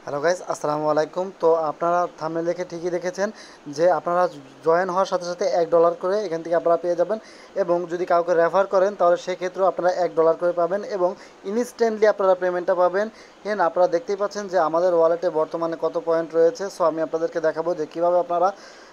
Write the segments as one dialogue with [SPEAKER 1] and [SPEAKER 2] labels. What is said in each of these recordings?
[SPEAKER 1] Hello guys, আসসালামু আলাইকুম। তো আপনারা থাম্বনেল দেখে ঠিকই দেখেছেন যে আপনারা জয়েন হওয়ার সাথে সাথে $1 করে এখান থেকে আপনারা পেয়ে যাবেন, এবং যদি কাউকে রেফার করেন তাহলে সেক্ষেত্রেও আপনারা $1 করে পাবেন এবং ইনস্ট্যান্টলি আপনারা পেমেন্টটা পাবেন। আপনারা দেখতেই পাচ্ছেন যে আমাদের ওয়ালেটে বর্তমানে কত পয়েন্ট রয়েছে। সো আমি আপনাদেরকে দেখাবো যে কীভাবে আপনারা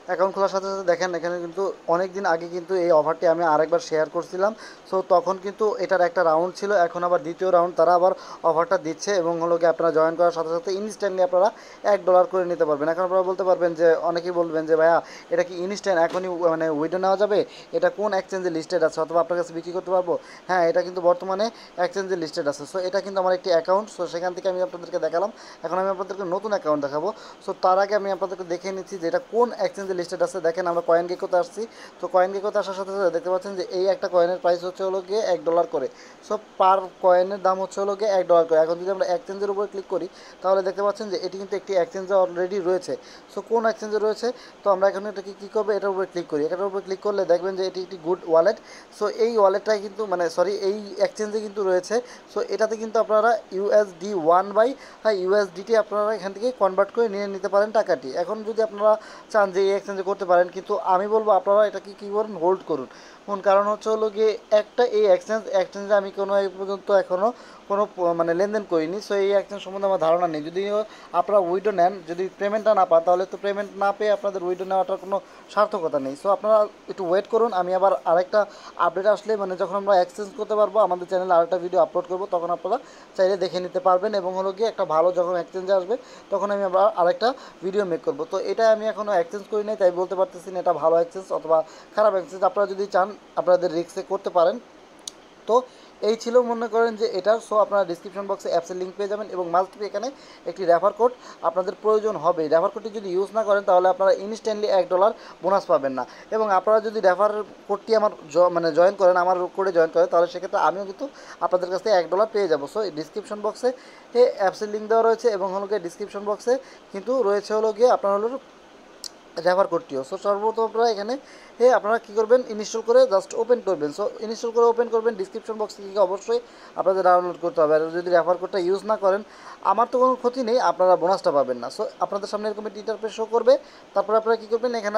[SPEAKER 1] অ্যাকাউন্ট খোলার সাথে সাথে দেখেন এখানে কিন্তু অনেক দিন আগে কিন্তু এই অফারটি আমি আরেকবার শেয়ার করছিলাম। সো তখন কিন্তু এটার একটা রাউন্ড ছিল, এখন আবার দ্বিতীয় রাউন্ড তারা আবার অফারটা দিচ্ছে, এবং হলো গিয়ে আপনারা জয়েন করার সাথে সাথে ইনস্ট্যান্টলি আপনারা $1 করে নিতে পারবেন। এখন আপনারা বলতে পারবেন যে, অনেকেই বলবেন যে ভাইয়া এটা কি ইনস্ট্যান্ট এখনই মানে উইডো নেওয়া যাবে, এটা কোন এক্সচেঞ্জে লিস্টেড আছে অথবা আপনার কাছে বিক্রি করতে পারবো? হ্যাঁ, এটা কিন্তু বর্তমানে এক্সচেঞ্জে লিস্টেড আছে। সো এটা কিন্তু আমার একটি অ্যাকাউন্ট, সো সেখান থেকে আমি আপনাদেরকে দেখালাম। এখন আমি আপনাদেরকে নতুন অ্যাকাউন্ট দেখাবো। সো তার আগে আমি আপনাদেরকে দেখে নিচ্ছি যে এটা কোন এক্সচেঞ্জে লিস্টেড আছে। দেখেন আমরা কয়েন গেকোতে আসছি। তো কয়েন গেকোতে আসার সাথে সাথে দেখতে পাচ্ছেন যে এই একটা কয়েনের প্রাইস হচ্ছে হলো গিয়ে $1 করে। সো পার কয়েনের দাম হচ্ছে হলো গিয়ে $1 করে। এখন যদি আমরা এক্সচেঞ্জের উপর ক্লিক করি তাহলে দেখতে পাচ্ছেন যে এটি কিন্তু একটি এক্সচেঞ্জে অলরেডি রয়েছে। সো কোন এক্সচেঞ্জে রয়েছে, তো আমরা এখন এটাকে কী করবো, এটার উপরে ক্লিক করি। এটার উপরে ক্লিক করলে দেখবেন যে এটি একটি গুড ওয়ালেট। সো এই ওয়ালেটটাই কিন্তু এই এক্সচেঞ্জে কিন্তু রয়েছে। সো এটাতে কিন্তু আপনারা USD1/USDT আপনারা এখান থেকে কনভার্ট করে নিয়ে নিতে পারেন টাকাটি। এখন যদি আপনারা চান যে এই এক্সচেঞ্জে করতে পারেন, কিন্তু আমি বলবো আপনারা এটাকে কী করুন, হোল্ড করুন। কারণ হচ্ছে হলো গিয়ে একটা এই এক্সচেঞ্জে আমি কোনো এই পর্যন্ত এখনও কোনো লেনদেন করিনি। সো এই এক্সচেঞ্জ সম্বন্ধে আমার ধারণা নেই। যদিও আপনারা উইডো নেন, যদি পেমেন্টটা না পান তাহলে তো পেমেন্ট না পেয়ে আপনাদের উইডো নেওয়াটার কোনো সার্থকতা নেই। সো আপনারা একটু ওয়েট করুন, আমি আবার আরেকটা আপডেট আসলে যখন আমরা এক্সচেঞ্জ করতে পারবো আমাদের চ্যানেলে আরেকটা ভিডিও আপলোড করবো, তখন আপনারা চাইলে দেখে নিতে পারবেন। এবং হলো গিয়ে একটা ভালো যখন এক্সচেঞ্জে আসবে তখন আমি আবার আরেকটা ভিডিও মেক করবো। তো এটা আমি এখনও এক্সচেঞ্জ করি নাই, তাই বলতে পারতেছি না এটা ভালো এক্সচেঞ্জ অথবা খারাপ এক্সচেঞ্জ। আপনারা যদি চান আপনাদের রিস্কে করতে পারেন। তো এই ছিল, মনে করেন যে এটার। সো আপনারা ডিসক্রিপশন বক্সে অ্যাপসের লিঙ্ক পেয়ে যাবেন, এবং মাস্ট বি এখানে একটি রেফার কোড আপনাদের প্রয়োজন হবে। রেফার কোডটি যদি ইউজ না করেন তাহলে আপনারা ইনস্ট্যান্টলি $1 বোনাস পাবেন না। এবং আপনারা যদি রেফার কোডটি আমার জয়েন করেন, আমার কোডে জয়েন করেন, তাহলে সেক্ষেত্রে আমিও কিন্তু আপনাদের কাছ থেকে $1 পেয়ে যাবো। সো ডিসক্রিপশন বক্সে অ্যাপসের লিঙ্ক দেওয়া রয়েছে, এবং হলো গিয়ে ডিসক্রিপশন বক্সে কিন্তু রয়েছে হলো গিয়ে আপনার হলো রেফার কোডটিও। সো সর্বপ্রথম আপনারা এখানে আপনারা কী করবেন, ইনস্টল করে জাস্ট ওপেন করবেন। সো ইনস্টল করে ওপেন করবেন, ডিসক্রিপশন বক্স থেকে অবশ্যই আপনাদের ডাউনলোড করতে হবে। আর যদি রেফার কোডটা ইউজ না করেন, আমার তো কোনো ক্ষতি নেই, আপনারা বোনাসটা পাবেন না। সো আপনাদের সামনে এরকম একটি ইন্টারফেস শো করবে। তারপরে আপনারা কী করবেন, এখানে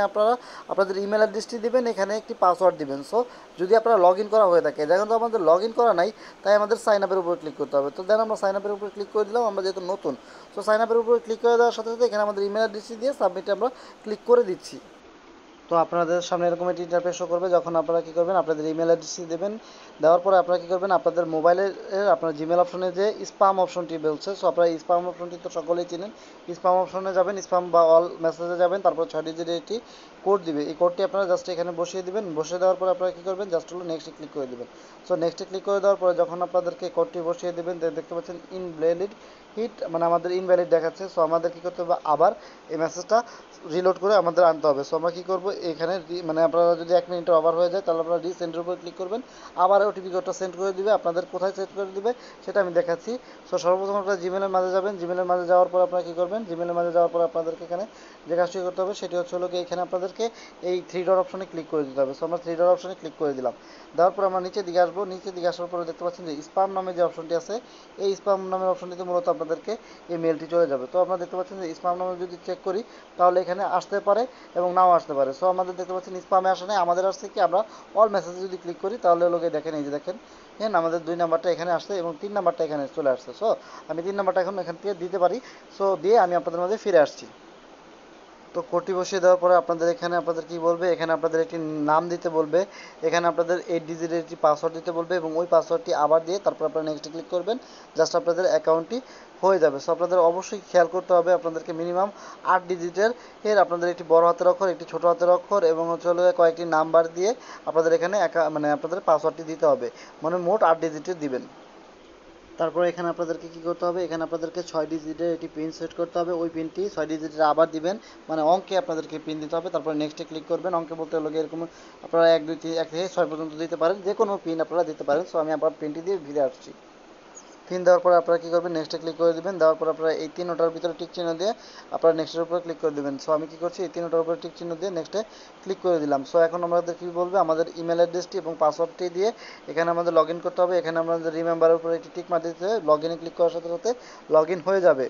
[SPEAKER 1] আপনারা আপনাদের ইমেল অ্যাড্রেসটি দেবেন, এখানে একটি পাসওয়ার্ড দিবেন। সো যদি আপনারা লগ ইন করা হয়ে থাকে, দেখেন তো আমাদের লগ ইন করা নাই, তাই আমাদের সাইন আপের উপর ক্লিক করতে হবে। তো দেন আমরা সাইন আপের উপর ক্লিক করে দিলাম, আমরা যেহেতু নতুন। সো সাইন আপের উপরে ক্লিক করে দেওয়ার সাথে সাথে এখানে আমাদের ইমেল অ্যাড্রেসটি দিয়ে সাবমিটে আমরা ক্লিক করে দিচ্ছি। তো আপনাদের সামনে এরকম একটি ইন্টারফেস শো করবে, যখন আপনারা কী করবেন, আপনাদের ইমেল অ্যাড্রেসটি দেবেন। দেওয়ার পরে আপনারা কী করবেন, আপনাদের মোবাইলের আপনার জিমেল অপশনে যে স্পাম অপশনটি বলছে, সো আপনারা স্পাম অপশনটি তো সকলেই চিনেন। স্পাম অপশনে যাবেন, স্পাম বা অল মেসেজে যাবেন, তারপর 6 ডিজিটের একটি কোড দিবে। এই কোডটি আপনারা জাস্ট এখানে বসিয়ে দিবেন। বসিয়ে দেওয়ার পরে আপনারা কী করবেন, জাস্ট হলো নেক্সটে ক্লিক করে দেবেন। সো নেক্সটে ক্লিক করে দেওয়ার পরে যখন আপনাদেরকে কোডটি বসিয়ে দেবেন, দেখতে পাচ্ছেন ইনভ্যালিড হিট, আমাদের ইনভ্যালিড দেখাচ্ছে। সো আমাদের কী করতে হবে, আবার এই মেসেজটা রিলোড করে আমাদের আনতে হবে। সো আমরা কী করবো, এখানে আপনারা যদি 1 মিনিট ওভার হয়ে যায় তাহলে আপনারা রিসেন্ডের উপর ক্লিক করবেন, আবার ওটিপি কোডটা সেন্ড করে দিবে। আপনাদের কোথায় সেন্ড করে দিবে সেটা আমি দেখাচ্ছি। সো সর্বপ্রথম আপনারা জিমেলের মাঝে যাবেন। জিমেলের মাঝে যাওয়ার পর আপনারা কী করবেন, জিমেলের মাঝে যাওয়ার পর আপনাদেরকে এখানে যে কাজটি করতে হবে সেটি হচ্ছে হলো এখানে আপনাদেরকে এই 3 ডট অপশনে ক্লিক করে দিতে হবে। সো আমরা 3 ডট অপশনে ক্লিক করে দিলাম। দেওয়ার পর আমরা নিচে দিকে আসবো। নিচে দিকে আসার পরে দেখতে পাচ্ছেন যে স্পাম নামে যে অপশনটি আছে, এই স্পাম নামের অপশনটিতে মূলত আপনাদেরকে এই মেলটি চলে যাবে। তো আমরা দেখতে পাচ্ছেন যে স্পাম নামে যদি চেক করি তাহলে এখানে আসতে পারে এবং নাও আসতে পারে। সো আমাদের দেখতে পাচ্ছেন স্পামে আসে নাই, আমাদের আসছে কি, আমরা অল মেসেজে যদি ক্লিক করি তাহলে লোকে দেখেন, এই যে দেখেন আমাদের 2 নাম্বারটা এখানে আসছে এবং 3 নাম্বারটা এখানে চলে আসছে। সো আমি 3 নাম্বারটা এখন এখান থেকে দিতে পারি। সো দিয়ে আমি আপনাদের মাঝে ফিরে আসছি। তো কোডটি বসিয়ে দেওয়ার পরে আপনাদের এখানে আপনাদের কী বলবে, এখানে আপনাদের একটি নাম দিতে বলবে, এখানে আপনাদের 8 ডিজিটের একটি পাসওয়ার্ড দিতে বলবে, এবং ওই পাসওয়ার্ডটি আবার দিয়ে তারপর আপনারা নেক্সটে ক্লিক করবেন। জাস্ট আপনাদের অ্যাকাউন্টটি হয়ে যাবে। সো আপনাদের অবশ্যই খেয়াল করতে হবে, আপনাদেরকে মিনিমাম 8 ডিজিটের আপনাদের একটি বড় হাতের অক্ষর, একটি ছোটো হাতের অক্ষর, এবং হচ্ছে হলো কয়েকটি নাম্বার দিয়ে আপনাদের এখানে আপনাদের পাসওয়ার্ডটি দিতে হবে। মোট 8 ডিজিটের দিবেন। তারপরে এখানে আপনাদেরকে কী করতে হবে, এখানে আপনাদেরকে 6 ডিজিটের একটি পিন সেট করতে হবে। ওই পিনটি 6 ডিজিটের আবার দিবেন, অঙ্কে আপনাদেরকে পিন দিতে হবে। তারপরে নেক্সটে ক্লিক করবেন। অঙ্কে বলতে হলো এরকম আপনারা 1 2 3 1 থেকে 6 পর্যন্ত দিতে পারেন, যে কোনো পিন আপনারা দিতে পারেন। সো আমি আবার পিনটি দিয়ে ফিরে আসছি। পিন দেওয়ার পরে আপনারা কী করবেন, নেক্সটে ক্লিক করে দেবেন। দেওয়ার পর আপনারা এই 3টার ভিতরে টিক চিহ্ন দিয়ে আপনারা নেক্সটের উপরে ক্লিক করে দেবেন। সো আমি কী করছি, এই 3টার উপরে টিক চিহ্ন দিয়ে নেক্সটে ক্লিক করে দিলাম। সো এখন আমাদের কী বলবে, আমাদের ইমেল অ্যাড্রেসটি এবং পাসওয়ার্ডটি দিয়ে এখানে আমাদের লগ ইন করতে হবে। এখানে আমাদের রিমেম্বারের উপরে একটি টিক মার দিতে হবে। লগ ইনে ক্লিক করার সাথে সাথে লগ ইন হয়ে যাবে।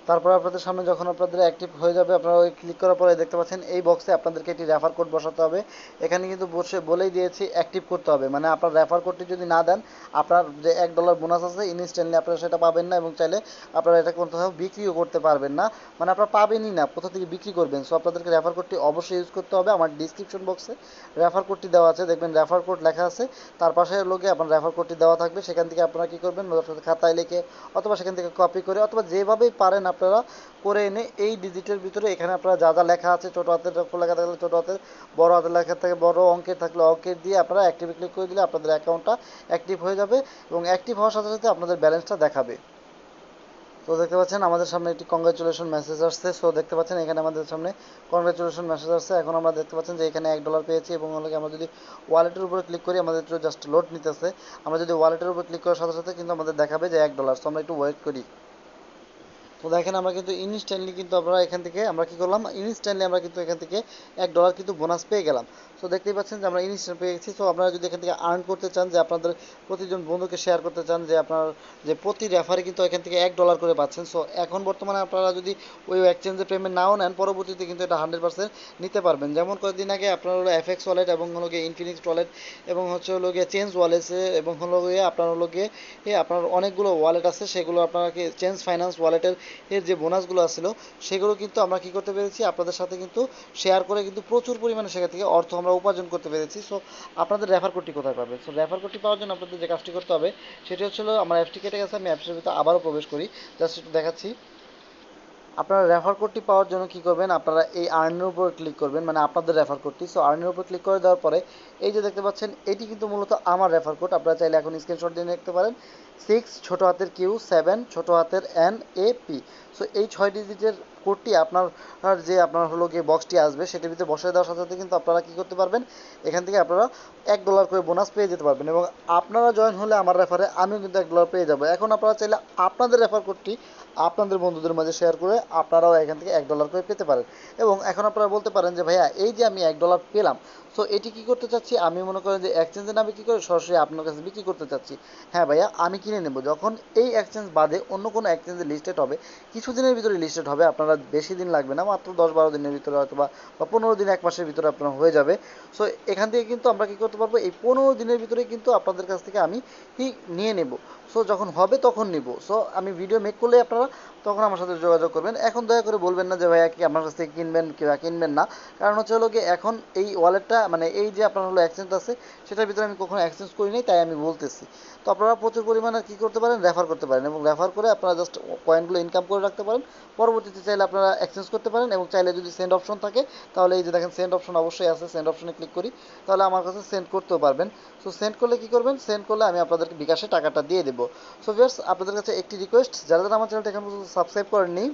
[SPEAKER 1] তারপর আপনাদের সামনে যখন আপনাদের অ্যাক্টিভ হয়ে যাবে, আপনারা ওই ক্লিক করার পরে দেখতে পাচ্ছেন এই বক্সে আপনাদেরকে একটি রেফার কোড বসাতে হবে। এখানে কিন্তু বসে বলেই দিয়েছি অ্যাক্টিভ করতে হবে, মানে আপনার রেফার কোডটি যদি না দেন আপনার যে $1 বোনাস আছে ইনস্ট্যান্টলি আপনারা সেটা পাবেন না, এবং চাইলে আপনারা এটা কোথাও বিক্রিও করতে পারবেন না, মানে আপনারা পাবেনই না, কোথা থেকে বিক্রি করবেন। সো আপনাদেরকে রেফার কোডটি অবশ্যই ইউজ করতে হবে। আমার ডিসক্রিপশন বক্সে রেফার কোডটি দেওয়া আছে, দেখবেন রেফার কোড লেখা আছে, তার পাশে লোকে আপনার রেফার কোডটি দেওয়া থাকবে। সেখান থেকে আপনারা কী করবেন, খাতায় লিখে অথবা সেখান থেকে কপি করে অথবা যেভাবেই পারেন আপনারা করে এনে এই ডিজিটের ভিতরে এখানে আপনারা যা যা লেখা আছে, ছোটো হাতের লেখা থাকলে ছোটো হাতের, বড় হাতের লেখা থাকে বড়, অঙ্কের থাকলে অঙ্কের দিয়ে আপনারা অ্যাক্টিভে ক্লিক করে দিলে আপনাদের অ্যাকাউন্টটা অ্যাক্টিভ হয়ে যাবে, এবং অ্যাক্টিভ হওয়ার সাথে সাথে আপনাদের ব্যালেন্সটা দেখাবে। তো দেখতে পাচ্ছেন আমাদের সামনে একটি কংগ্রাচুলেশন মেসেজ আসছে। সো দেখতে পাচ্ছেন এখানে আমাদের সামনে কংগ্রাচুলেশন মেসেজ আসছে। এখন আমরা দেখতে পাচ্ছেন যে এখানে $1 পেয়েছি, এবং হলো আমরা যদি ওয়ালেটের উপরে ক্লিক করি, আমাদের জাস্ট লোড নিতেছে, আমরা যদি ওয়ালেটের উপর ক্লিক করার সাথে সাথে কিন্তু আমাদের দেখাবে যে $1। সো আমরা একটু ওয়েট করি। তো দেখেন আমরা কিন্তু ইনস্ট্যান্টলি কিন্তু আমরা এখান থেকে আমরা কী করলাম, ইনস্ট্যান্টলি আমরা কিন্তু এখান থেকে $1 কিন্তু বোনাস পেয়ে গেলাম। সো দেখতেই পাচ্ছেন যে আমরা ইনস্ট্যান্ট পেয়ে গেছি। সো আপনারা যদি এখান থেকে আর্ন করতে চান, যে আপনাদের প্রতিজন বন্ধুকে শেয়ার করতে চান, যে আপনার যে প্রতি রেফারে কিন্তু এখান থেকে $1 করে পাচ্ছেন। সো এখন বর্তমানে আপনারা যদি ওই এক্সচেঞ্জের পেমেন্ট নাও নেন, পরবর্তীতে কিন্তু এটা 100% নিতে পারবেন। যেমন কয়েকদিন আগে আপনার হলো এফএক্স ওয়ালেট এবং হলো গিয়ে ইনফিনিক্স ওয়ালেট এবং হচ্ছে হলো গিয়ে চেঞ্জ ওয়ালেটে, এবং হলো গিয়ে আপনার হলো গিয়ে আপনার অনেকগুলো ওয়ালেট আছে, সেগুলো আপনাকে চেঞ্জ ফাইন্যান্স ওয়ালেটের যে বোনাসগুলো আসছিল সেগুলো কিন্তু আমরা কি করতে পেরেছি, আপনাদের সাথে কিন্তু শেয়ার করে কিন্তু প্রচুর পরিমাণে সেখান থেকে অর্থ আমরা উপার্জন করতে পেরেছি। সো আপনাদের রেফার কোডটি কোথায় পাবে? সো রেফার কোডটি পাওয়ার জন্য আপনাদের যে কাজটি করতে হবে সেটি হচ্ছে আমার অ্যাপসটি কেটে গেছে, আমি অ্যাপসের ভিতরে আবারও প্রবেশ করি, জাস্ট একটু দেখাচ্ছি। আপনারা রেফার কোডটি পাওয়ার জন্য কী করবেন, আপনারা এই আর্নের উপর ক্লিক করবেন, মানে আপনাদের রেফার কোডটি। সো আর্নের উপর ক্লিক করে দেওয়ার পরে এই যে দেখতে পাচ্ছেন এটি কিন্তু মূলত আমার রেফার কোড। আপনারা চাইলে এখন স্ক্রিনশট দিয়ে দেখতে পারেন, 6 ছোটো হাতের কিউ 7 ছোটো হাতের NAP। সো এই 6 ডিজিটের কোডটি আপনার যে আপনার হলো গিয়ে বক্সটি আসবে সেটির ভিতরে বসে দেওয়ার সাথে সাথে কিন্তু আপনারা কী করতে পারবেন, এখান থেকে আপনারা $1 করে বোনাস পেয়ে যেতে পারবেন, এবং আপনারা জয়েন হলে আমার রেফারে আমিও কিন্তু $1 পেয়ে যাবো। এখন আপনারা চাইলে আপনাদের রেফার কোডটি আপনাদের বন্ধুদের মাঝে শেয়ার করে আপনারাও এখান থেকে $1 করে পেতে পারেন। এবং এখন আপনারা বলতে পারেন যে ভাইয়া এই যে আমি $1 পেলাম, সো এটি কী করতে চাচ্ছি, আমি মনে করেন যে এক্সচেঞ্জে না বিক্রি করে সরাসরি আপনার কাছে বিক্রি করতে চাচ্ছি। হ্যাঁ ভাইয়া, আমি কিনে নেব, যখন এই এক্সচেঞ্জ বাদে অন্য কোনো এক্সচেঞ্জে লিস্টেড হবে, কিছুদিনের ভিতরে লিস্টেড হবে, আপনারা বেশি দিন লাগবে না, মাত্র 10-12 দিনের ভিতরে হয়তো বা 15 দিন 1 মাসের ভিতরে আপনার হয়ে যাবে। সো এখান থেকে কিন্তু আমরা কী করতে পারবো, এই 15 দিনের ভিতরে কিন্তু আপনাদের কাছ থেকে আমি নিয়ে নেব। সো যখন হবে তখন নিব। সো আমি ভিডিও মেক করলে আপনারা তখন আমার সাথে যোগাযোগ করবেন। এখন দয়া করে বলবেন না যে ভাইয়া কি আমার কাছ থেকে কিনবেন কিংবা কিনবেন না, কারণ হচ্ছে হলো গিয়ে এখন এই ওয়ালেটটা মানে এই যে আপনার হলো এক্সচেঞ্জ আছে সেটার ভিতরে আমি কখনো এক্সচেঞ্জ করি নাই, তাই আমি বলতেছি। তো আপনারা প্রচুর পরিমাণে কী করতে পারেন, রেফার করতে পারেন, এবং রেফার করে আপনারা জাস্ট পয়েন্টগুলো ইনকাম করে রাখতে পারেন। পরবর্তীতে চাইলে আপনারা এক্সচেঞ্জ করতে পারেন, এবং চাইলে যদি সেন্ড অপশন থাকে তাহলে এই যে দেখেন সেন্ড অপশন অবশ্যই আছে, সেন্ড অপশনে ক্লিক করি তাহলে আমার কাছে সেন্ড করতেও পারবেন। সো সেন্ড করলে কী করবেন, সেন্ড করলে আমি আপনাদেরকে বিকাশে টাকাটা দিয়ে দেবো। সো ভিউয়ার্স, আপনাদের কাছে একটি রিকোয়েস্ট, যারা যারা আমার চ্যানেলটা এখন পর্যন্ত সাবস্ক্রাইব করেননি,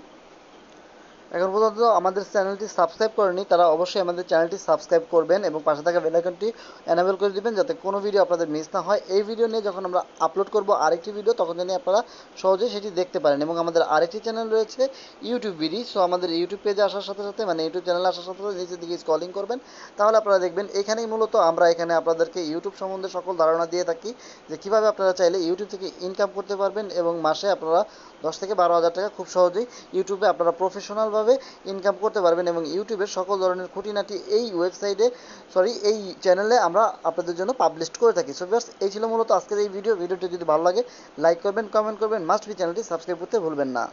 [SPEAKER 1] এখন পর্যন্ত আমাদের চ্যানেলটি সাবস্ক্রাইব করেনি, তারা অবশ্যই আমাদের চ্যানেলটি সাবস্ক্রাইব করবেন এবং পাশে থাকা বেল আইকনটি এনেবল করে দিবেন, যাতে কোনো ভিডিও আপনাদের মিস না হয়। এই ভিডিও নিয়ে যখন আমরা আপলোড করব আরেকটি ভিডিও, তখন জানি আপনারা সহজেই সেটি দেখতে পারেন। এবং আমাদের আরেকটি চ্যানেল রয়েছে ইউটিউব ভিডি। সো আমাদের ইউটিউব পেজে আসার সাথে সাথে, মানে ইউটিউব চ্যানেলে আসার সাথে সাথে নিচের দিকে স্ক্রলিং করবেন, তাহলে আপনারা দেখবেন এখানেই মূলত আমরা এখানে আপনাদেরকে ইউটিউব সম্বন্ধে সকল ধারণা দিয়ে থাকি, যে কীভাবে আপনারা চাইলে ইউটিউব থেকে ইনকাম করতে পারবেন, এবং মাসে আপনারা 10 থেকে 12 হাজার টাকা খুব সহজেই ইউটিউবে আপনারা প্রফেশনালভাবে ইনকাম করতে পারবেন। এবং ইউটিউবের সকল ধরনের খুঁটিনাটি এই ওয়েবসাইটে এই চ্যানেলে আমরা আপনাদের জন্য পাবলিশ করে থাকি। সো ভিউয়ার্স, এই ছিল মূলত আজকের এই ভিডিওটি যদি ভালো লাগে লাইক করবেন, কমেন্ট করবেন, মাস্ট বি চ্যানেলটি সাবস্ক্রাইব করতে ভুলবেন না।